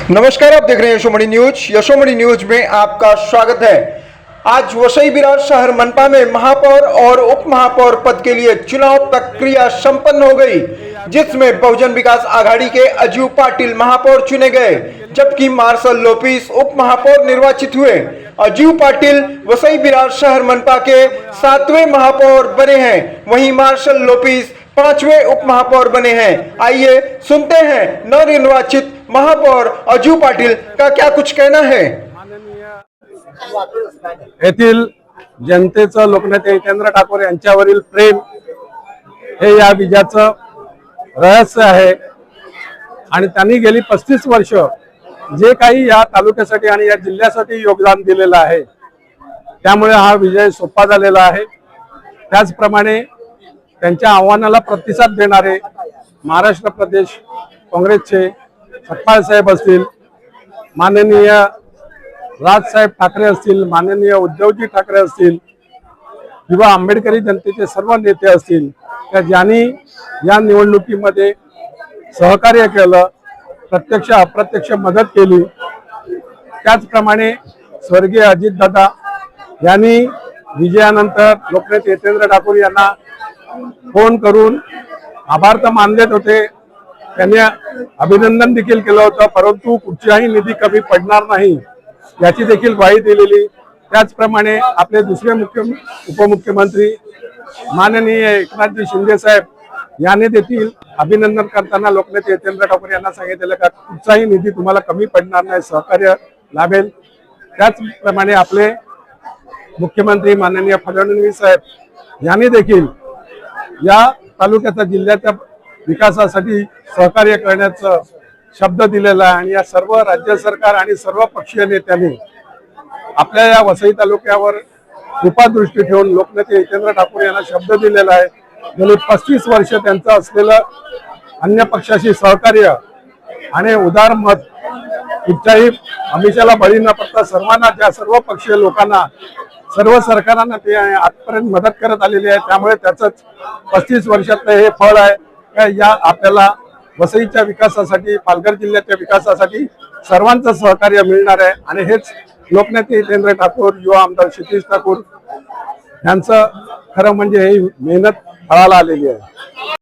नमस्कार, आप देख रहे हैं यशोमणि न्यूज। यशोमणि न्यूज में आपका स्वागत है। आज वसई विरार शहर मनपा में महापौर और उप महापौर पद के लिए चुनाव प्रक्रिया संपन्न हो गई, जिसमें बहुजन विकास आघाड़ी के अजीव पाटिल महापौर चुने गए, जबकि मार्शल लोपिस उप महापौर निर्वाचित हुए। अजीव पाटिल वसई विरार शहर मनपा के 7वें महापौर बने हैं, वहीं मार्शल लोपिस 5वें उप महापौर बने हैं। आइए सुनते हैं नवनिर्वाचित महापौर अजीव पाटिल का क्या कुछ कहना है। येथील जनतेचं लोकनेते जितेंद्र ठाकूर यांच्यावरील प्रेम हे या विजयाचं रहस्य आहे आणि त्यांनी गेली 35 वर्ष जे काही या तालुक्यासाठी आणि या जिल्ह्यासाठी योगदान दिलेलं आहे, त्यामुळे हा विजय सोपा झालेला आहे। त्याचप्रमाणे त्यांच्या आव्हानाला प्रतिसाद देणारे महाराष्ट्र प्रदेश काँग्रेसचे सपकाळ साहेब असतील, माननीय राजसाहेब ठाकरे असतील, माननीय उद्धवजी ठाकरे असतील किंवा आंबेडकरी जनतेचे सर्व नेते असतील, त्या ज्यांनी या निवडणुकीमध्ये सहकार्य केलं, प्रत्यक्ष अप्रत्यक्ष मदत केली। त्याचप्रमाणे स्वर्गीय अजितदादा यांनी विजयानंतर लोकनेते जितेंद्र ठाकूर यांना फोन करून आभार तर मानलेच होते, त्यांनी अभिनंदन देखील केलं होतं, परंतु कुठचाही निधी कमी पडणार नाही याची देखील ग्वाही दिलेली। त्याचप्रमाणे आपले दुसरे उपमुख्यमंत्री माननीय एकनाथजी शिंदे साहेब यांनी देखील अभिनंदन करताना लोकनेते जितेंद्र ठाकूर यांना सांगितलेलं का कुठचाही निधी तुम्हाला कमी पडणार नाही, सहकार्य लाभेल। त्याचप्रमाणे आपले मुख्यमंत्री माननीय फडणवीस साहेब यांनी देखील या तालुक्याच्या जिल्ह्याच्या विकासासाठी सहकार्य करण्याचा शब्द दिलेला आहे आणि या सर्व राज्य सरकार आणि सर्व पक्षीय नेत्यांनी आपल्या या वसई तालुक्यावर कृपादृष्टी ठेवून लोकनेते जितेंद्र ठाकूर यांना शब्द दिलेला आहे। गेली 35 वर्ष त्यांचं असलेलं अन्य पक्षाशी सहकार्य आणि उदार मत कुठच्याही आमिषाला बळी न पडता सर्वांना, त्या सर्व पक्षीय लोकांना, सर्व सरकारांना ते आजपर्यंत मदत करत आलेली आहे। त्यामुळे त्याचंच 35 वर्षातलं हे फळ आहे। या आपल्याला वसईच्या विकासासाठी, पालघर जिल्ह्याच्या विकासासाठी सर्वांचं सहकार्य मिळणार आहे आणि हेच लोकनेते जितेंद्र ठाकूर, युवा आमदार क्षितिज ठाकूर यांचं खरं म्हणजे ही मेहनत फळाला आलेली आहे।